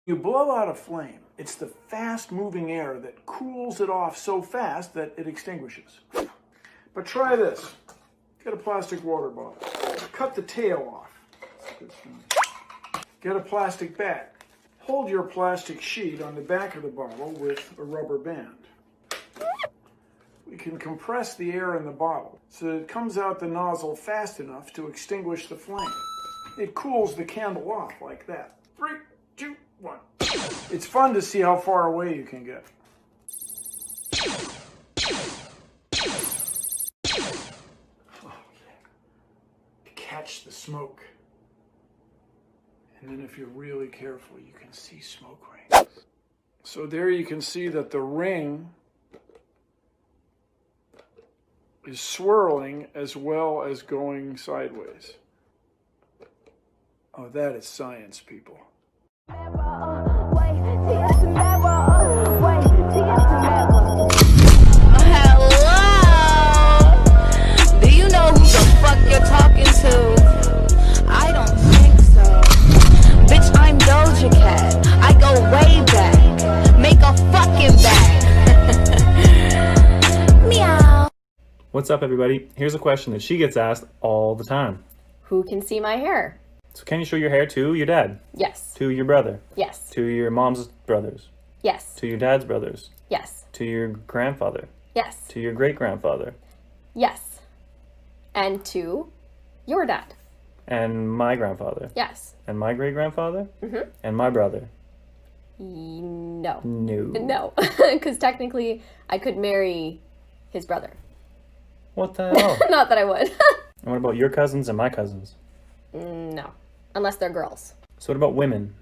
You blow out a flame, it's the fast-moving air that cools it off so fast that it extinguishes. But try this. Get a plastic water bottle. Cut the tail off. Get a plastic bag. Hold your plastic sheet on the back of the bottle with a rubber band. We can compress the air in the bottle so that it comes out the nozzle fast enough to extinguish the flame. It cools the candle off like that. 3, 2, 1. It's fun to see how far away you can get. Oh, yeah. Catch the smoke. And then if you're really careful, you can see smoke rings. So there you can see that the ring is swirling as well as going sideways. Oh, that is science, people. Hello? Do you know who the fuck you're talking to? I don't think so. Bitch, I'm Doja Cat. I go way back. Make a fucking back. Meow. What's up, everybody? Here's a question that she gets asked all the time. Who can see my hair? So can you show your hair to your dad? Yes. To your brother? Yes. To your mom's brothers? Yes. To your dad's brothers? Yes. To your grandfather? Yes. To your great-grandfather? Yes. And to your dad? And my grandfather? Yes. And my great-grandfather? Mm-hmm. And my brother? No. No. No. Because technically, I could marry his brother. What the hell? Not that I would. And what about your cousins and my cousins? No. Unless they're girls. So what about women?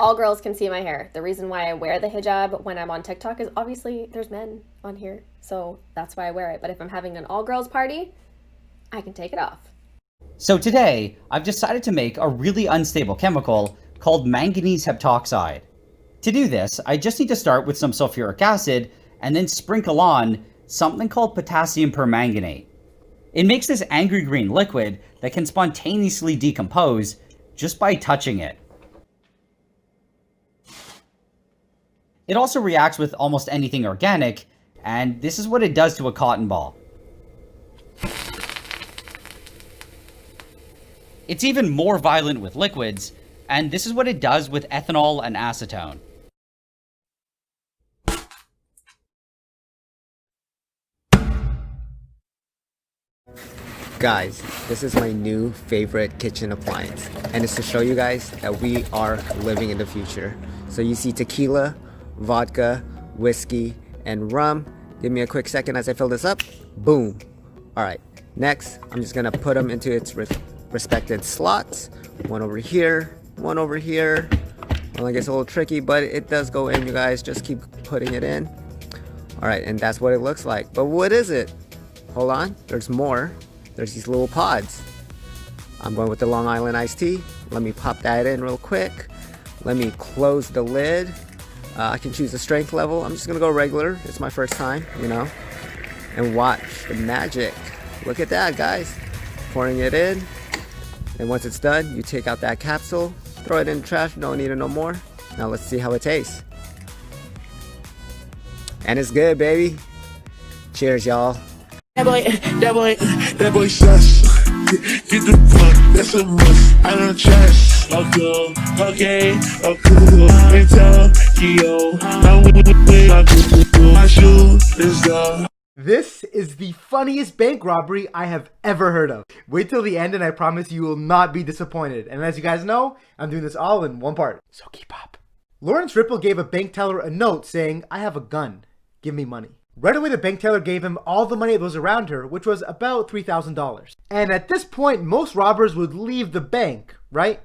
All girls can see my hair. The reason why I wear the hijab when I'm on TikTok is obviously there's men on here. So that's why I wear it. But if I'm having an all-girls party, I can take it off. So today, I've decided to make a really unstable chemical called manganese heptoxide. To do this, I just need to start with some sulfuric acid and then sprinkle on something called potassium permanganate. It makes this angry green liquid that can spontaneously decompose just by touching it. It also reacts with almost anything organic, and this is what it does to a cotton ball. It's even more violent with liquids, and this is what it does with ethanol and acetone. Guys, this is my new favorite kitchen appliance, and it's to show you guys that we are living in the future. So you see tequila, vodka, whiskey, and rum. Give me a quick second as I fill this up. Boom. Alright, next I'm just gonna put them into its respected slots. One over here, one over here. Well, it gets a little tricky, but it does go in, you guys. Just keep putting it in. Alright, and that's what it looks like. But what is it? Hold on, there's more. There's these little pods. I'm going with the Long Island iced tea. Let me pop that in real quick. Let me close the lid. I can choose the strength level. I'm just gonna go regular. It's my first time, you know. And watch the magic. Look at that, guys. Pouring it in. And once it's done, you take out that capsule, throw it in the trash. Don't need it no more. Now let's see how it tastes. And it's good, baby. Cheers, y'all. That boy sus. Get the fuck, that's a must. I don't trust. Okay, cool. In Tokyo, I'm with my shoe is the. This is the funniest bank robbery I have ever heard of. Wait till the end and I promise you will not be disappointed. And as you guys know, I'm doing this all in one part, so keep up. Lawrence Ripple gave a bank teller a note saying, "I have a gun, give me money." Right away, the bank teller gave him all the money that was around her, which was about $3,000. And at this point, most robbers would leave the bank, right?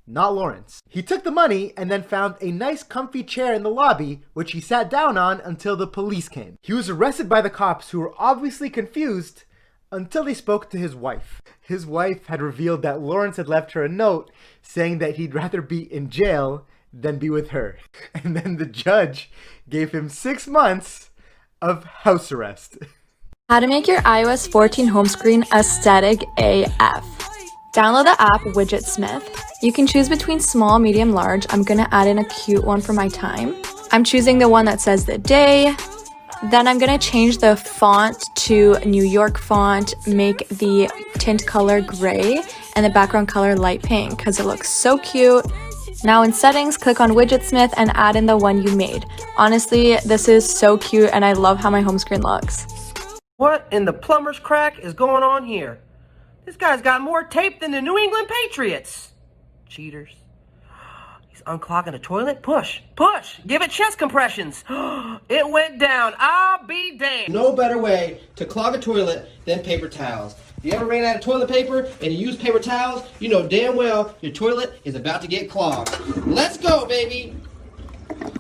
Not Lawrence. He took the money and then found a nice comfy chair in the lobby, which he sat down on until the police came. He was arrested by the cops, who were obviously confused until they spoke to his wife. His wife had revealed that Lawrence had left her a note saying that he'd rather be in jail than be with her. And then the judge gave him 6 months of house arrest. How to make your iOS 14 home screen aesthetic AF. Download the app Widgetsmith. You can choose between small, medium, large. I'm gonna add in a cute one for my time. I'm choosing the one that says the day. Then I'm gonna change the font to New York font, make the tint color gray and the background color light pink because it looks so cute. Now in settings, click on Widgetsmith and add in the one you made. Honestly, this is so cute and I love how my home screen looks. What in the plumber's crack is going on here? This guy's got more tape than the New England Patriots. Cheaters. He's unclogging the toilet. Push, push, give it chest compressions. It went down. I'll be damned. No better way to clog a toilet than paper towels. If you ever ran out of toilet paper and you use paper towels, you know damn well your toilet is about to get clogged. Let's go, baby.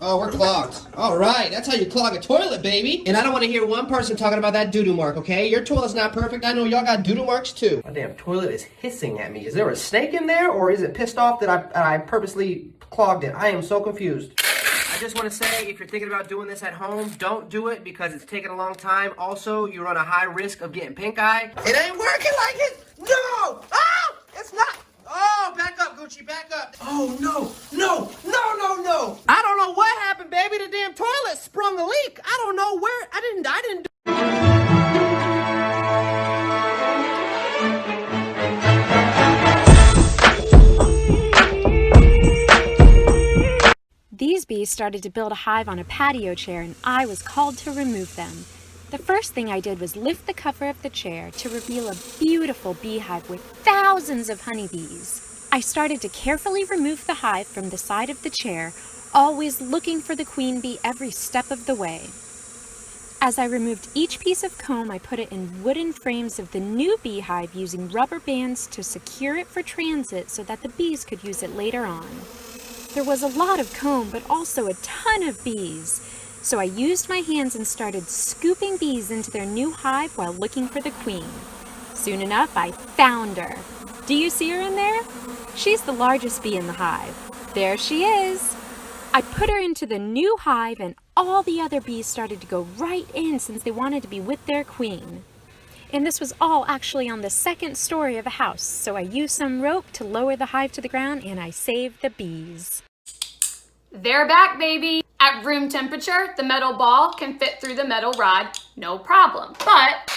Oh, we're clogged. All right, that's how you clog a toilet, baby. And I don't want to hear one person talking about that doo-doo mark, okay? Your toilet's not perfect. I know y'all got doo-doo marks too. My damn toilet is hissing at me. Is there a snake in there, or is it pissed off that I purposely clogged it? I am so confused. I just want to say, if you're thinking about doing this at home, don't do it because it's taking a long time. Also, you run a high risk of getting pink eye. It ain't working like it. No! Oh! It's not. Oh, back up, Gucci, back up. Oh, no, no, no, no, no. I don't know what happened, baby. The damn toilet sprung a leak. I don't know where. I didn't do. These bees started to build a hive on a patio chair and I was called to remove them. The first thing I did was lift the cover of the chair to reveal a beautiful beehive with thousands of honeybees. I started to carefully remove the hive from the side of the chair, always looking for the queen bee every step of the way. As I removed each piece of comb, I put it in wooden frames of the new beehive using rubber bands to secure it for transit so that the bees could use it later on. There was a lot of comb, but also a ton of bees. So I used my hands and started scooping bees into their new hive while looking for the queen. Soon enough, I found her. Do you see her in there? She's the largest bee in the hive. There she is. I put her into the new hive and all the other bees started to go right in since they wanted to be with their queen. And this was all actually on the second story of a house, so I used some rope to lower the hive to the ground and I saved the bees. They're back, baby! At room temperature, the metal ball can fit through the metal rod, no problem. But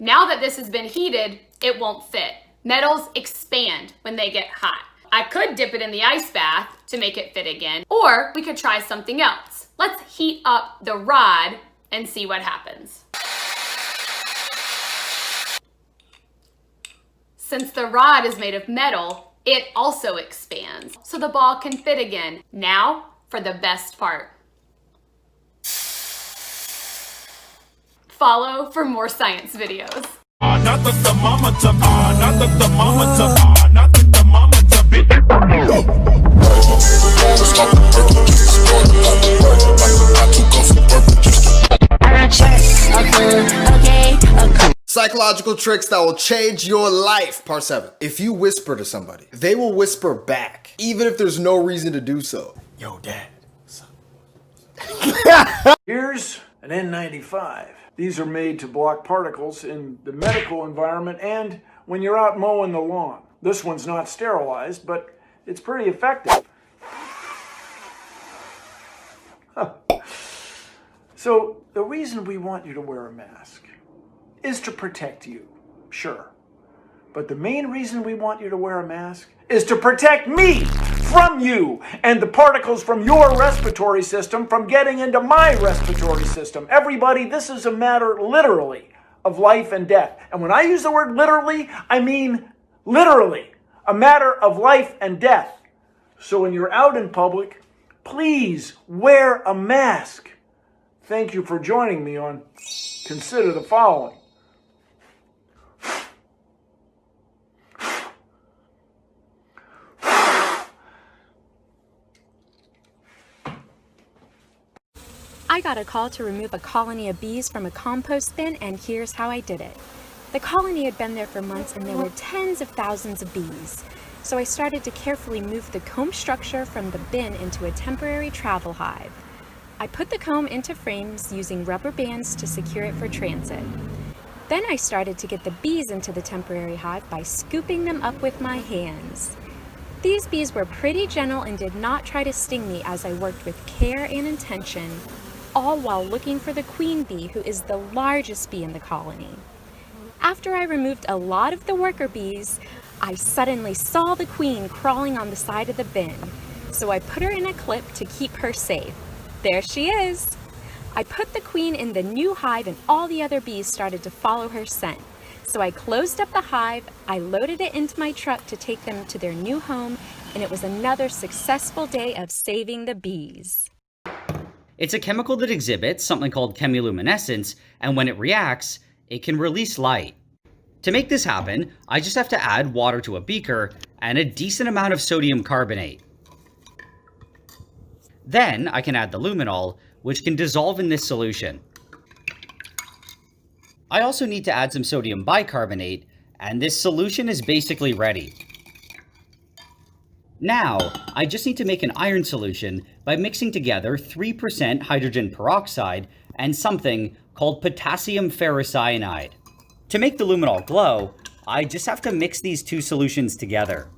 now that this has been heated, it won't fit. Metals expand when they get hot. I could dip it in the ice bath to make it fit again, or we could try something else. Let's heat up the rod and see what happens. Since the rod is made of metal, it also expands, so the ball can fit again. Now for the best part. Follow for more science videos. Not the thermometer, not the thermometer, not the thermometer, Psychological tricks that will change your life. Part 7. If you whisper to somebody, they will whisper back, even if there's no reason to do so. Yo, Dad. What's up? Here's an N95. These are made to block particles in the medical environment and when you're out mowing the lawn. This one's not sterilized, but it's pretty effective. So the reason we want you to wear a mask is to protect you, sure. But the main reason we want you to wear a mask is to protect me from you and the particles from your respiratory system from getting into my respiratory system. Everybody, this is a matter literally of life and death. And when I use the word literally, I mean literally a matter of life and death. So when you're out in public, please wear a mask. Thank you for joining me on Consider the Following. I got a call to remove a colony of bees from a compost bin, and here's how I did it. The colony had been there for months and there were tens of thousands of bees. So I started to carefully move the comb structure from the bin into a temporary travel hive. I put the comb into frames using rubber bands to secure it for transit. Then I started to get the bees into the temporary hive by scooping them up with my hands. These bees were pretty gentle and did not try to sting me as I worked with care and intention, all while looking for the queen bee, who is the largest bee in the colony. After I removed a lot of the worker bees, I suddenly saw the queen crawling on the side of the bin, so I put her in a clip to keep her safe. There she is! I put the queen in the new hive and all the other bees started to follow her scent. So I closed up the hive, I loaded it into my truck to take them to their new home, and it was another successful day of saving the bees. It's a chemical that exhibits something called chemiluminescence, and when it reacts, it can release light. To make this happen, I just have to add water to a beaker and a decent amount of sodium carbonate. Then I can add the luminol, which can dissolve in this solution. I also need to add some sodium bicarbonate, and this solution is basically ready. Now, I just need to make an iron solution by mixing together 3% hydrogen peroxide and something called potassium ferrocyanide. To make the luminol glow, I just have to mix these two solutions together.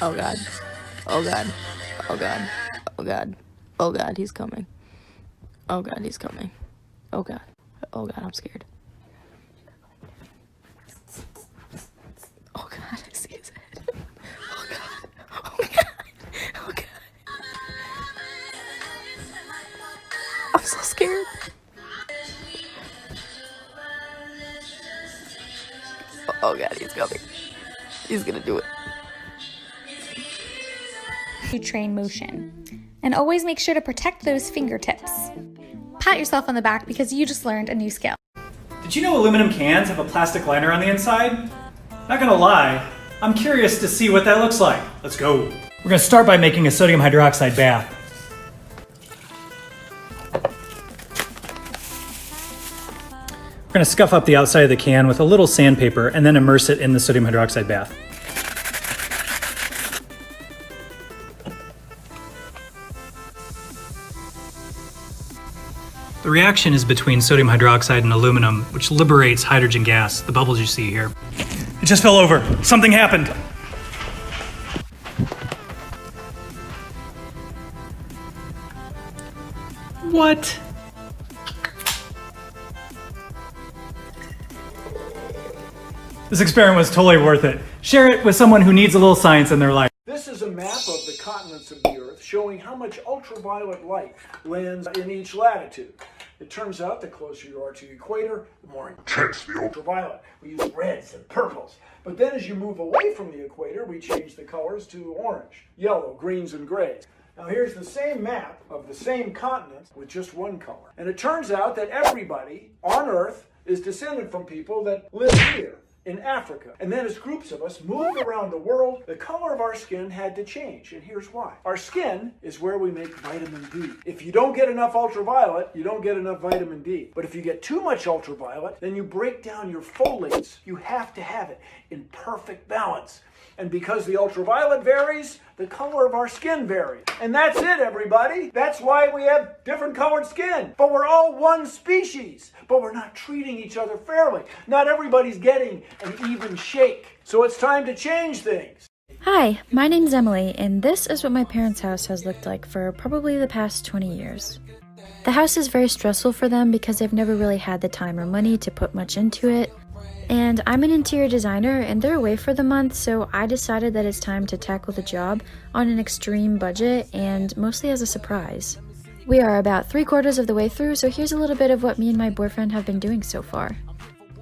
Oh god. Oh god. Oh god. Oh god. Oh god, he's coming. Oh god, he's coming. Oh god. Oh god, I'm scared. Oh god, I see his head. Oh god. Oh god. Oh god. I'm so scared. Oh god, he's coming. He's gonna do it. Train motion. And always make sure to protect those fingertips. Pat yourself on the back because you just learned a new skill. Did you know aluminum cans have a plastic liner on the inside? Not gonna lie, I'm curious to see what that looks like. Let's go. We're gonna start by making a sodium hydroxide bath. We're gonna scuff up the outside of the can with a little sandpaper and then immerse it in the sodium hydroxide bath. The reaction is between sodium hydroxide and aluminum, which liberates hydrogen gas, the bubbles you see here. It just fell over. Something happened. What? This experiment was totally worth it. Share it with someone who needs a little science in their life. This is a map of the continents of the Earth showing how much ultraviolet light lands in each latitude. It turns out the closer you are to the equator, the more intense the ultraviolet. We use reds and purples. But then as you move away from the equator, we change the colors to orange, yellow, greens, and grays. Now here's the same map of the same continent with just one color. And it turns out that everybody on Earth is descended from people that live here in Africa. And then as groups of us moved around the world, the color of our skin had to change. And here's why. Our skin is where we make vitamin D. If you don't get enough ultraviolet, you don't get enough vitamin D. But if you get too much ultraviolet, then you break down your folates. You have to have it in perfect balance. And because the ultraviolet varies, the color of our skin varies. And that's it, everybody. That's why we have different colored skin. But we're all one species. But we're not treating each other fairly. Not everybody's getting an even shake. So it's time to change things. Hi, my name's Emily, and this is what my parents' house has looked like for probably the past 20 years. The house is very stressful for them because they've never really had the time or money to put much into it. And I'm an interior designer and they're away for the month, so I decided that it's time to tackle the job on an extreme budget and mostly as a surprise. We are about 3/4 of the way through, so here's a little bit of what me and my boyfriend have been doing so far.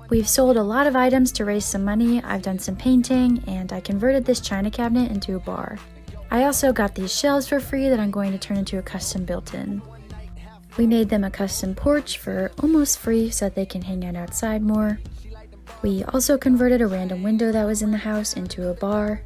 We've sold a lot of items to raise some money, I've done some painting, and I converted this china cabinet into a bar. I also got these shelves for free that I'm going to turn into a custom built-in. We made them a custom porch for almost free so that they can hang out outside more. We also converted a random window that was in the house into a bar.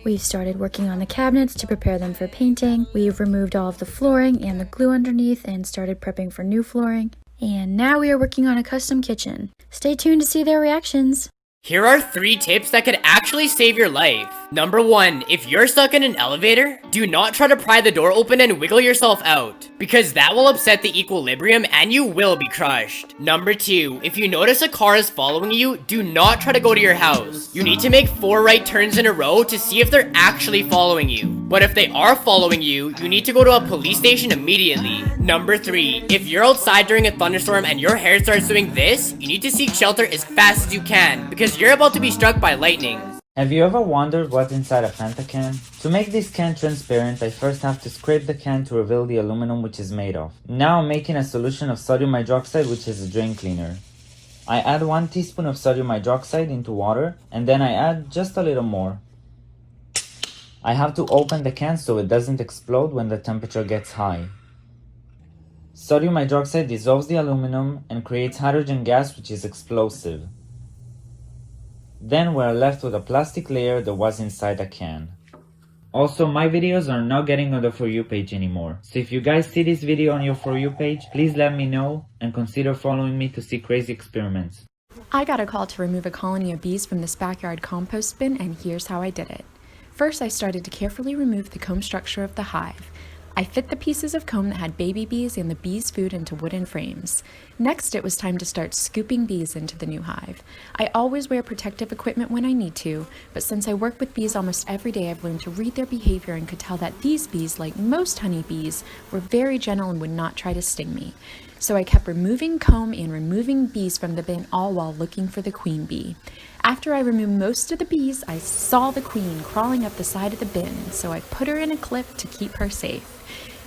We've started working on the cabinets to prepare them for painting. We've removed all of the flooring and the glue underneath and started prepping for new flooring. And now we are working on a custom kitchen. Stay tuned to see their reactions. Here are 3 tips that could actually save your life. Number 1, if you're stuck in an elevator, do not try to pry the door open and wiggle yourself out, because that will upset the equilibrium and you will be crushed. Number 2, if you notice a car is following you, do not try to go to your house. You need to make 4 right turns in a row to see if they're actually following you. But if they are following you, you need to go to a police station immediately. Number 3, if you're outside during a thunderstorm and your hair starts doing this, you need to seek shelter as fast as you can, because you're about to be struck by lightning. Have you ever wondered what's inside a Fanta can? To make this can transparent, I first have to scrape the can to reveal the aluminum which is made of. Now I'm making a solution of sodium hydroxide, which is a drain cleaner. I add 1 teaspoon of sodium hydroxide into water, and then I add just a little more. I have to open the can so it doesn't explode when the temperature gets high. Sodium hydroxide dissolves the aluminum and creates hydrogen gas, which is explosive. Then we're left with a plastic layer that was inside the can. Also, my videos are not getting on the For You page anymore, so if you guys see this video on your For You page, please let me know and consider following me to see crazy experiments. I got a call to remove a colony of bees from this backyard compost bin, and here's how I did it. First, I started to carefully remove the comb structure of the hive. I fit the pieces of comb that had baby bees and the bees' food into wooden frames. Next, it was time to start scooping bees into the new hive. I always wear protective equipment when I need to, but since I work with bees almost every day, I've learned to read their behavior and could tell that these bees, like most honeybees, were very gentle and would not try to sting me. So I kept removing comb and removing bees from the bin, all while looking for the queen bee. After I removed most of the bees, I saw the queen crawling up the side of the bin, so I put her in a clip to keep her safe.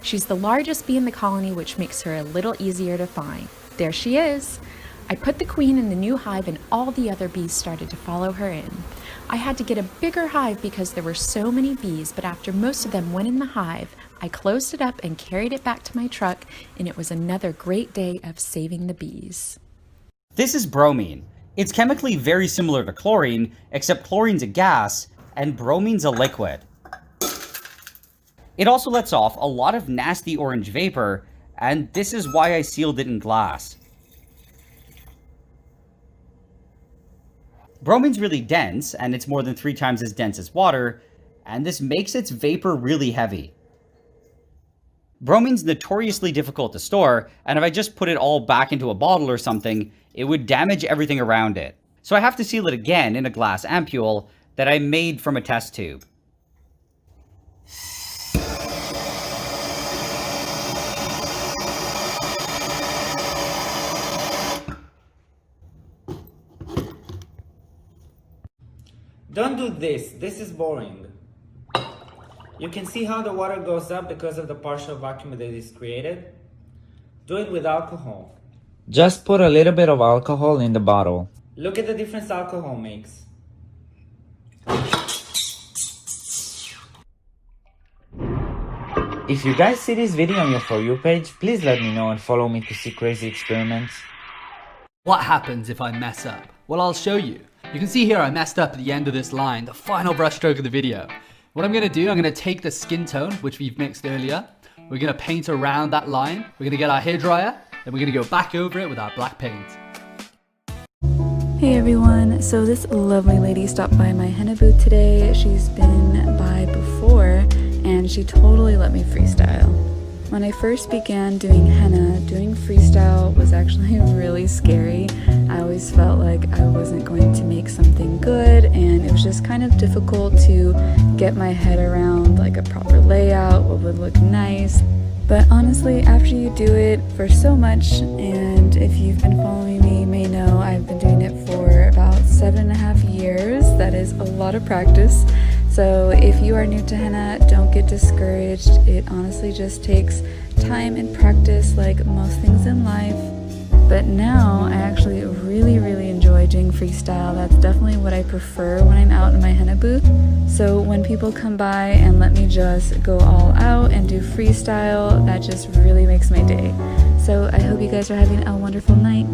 She's the largest bee in the colony, which makes her a little easier to find. There she is. I put the queen in the new hive and all the other bees started to follow her in. I had to get a bigger hive because there were so many bees, but after most of them went in the hive, I closed it up and carried it back to my truck, and it was another great day of saving the bees. This is bromine. It's chemically very similar to chlorine, except chlorine's a gas and bromine's a liquid. It also lets off a lot of nasty orange vapor, and this is why I sealed it in glass. Bromine's really dense, and it's more than 3 times as dense as water, and this makes its vapor really heavy. Bromine's notoriously difficult to store, and if I just put it all back into a bottle or something, it would damage everything around it. So I have to seal it again in a glass ampule that I made from a test tube. Don't do this is boring. You can see how the water goes up because of the partial vacuum that is created. Do it with alcohol. Just put a little bit of alcohol in the bottle. Look at the difference alcohol makes. If you guys see this video on your For You page, please let me know and follow me to see crazy experiments. What happens if I mess up? Well, I'll show you. You can see here I messed up at the end of this line, the final brush stroke of the video. What I'm going to do, I'm going to take the skin tone, which we've mixed earlier. We're going to paint around that line. We're going to get our hairdryer, then we're going to go back over it with our black paint. Hey everyone, so this lovely lady stopped by my henna booth today. She's been by before and she totally let me freestyle. When I first began doing henna, doing freestyle was actually really scary. I always felt like I wasn't going to make something good, and it was just kind of difficult to get my head around like a proper layout, what would look nice. But honestly, after you do it for so much, and if you've been following me, you may know I've been doing it for about 7.5 years. That is a lot of practice. So if you are new to henna, don't get discouraged. It honestly just takes time and practice like most things in life. But now I actually really enjoy doing freestyle. That's definitely what I prefer when I'm out in my henna booth. So when people come by and let me just go all out and do freestyle, that just really makes my day. So I hope you guys are having a wonderful night.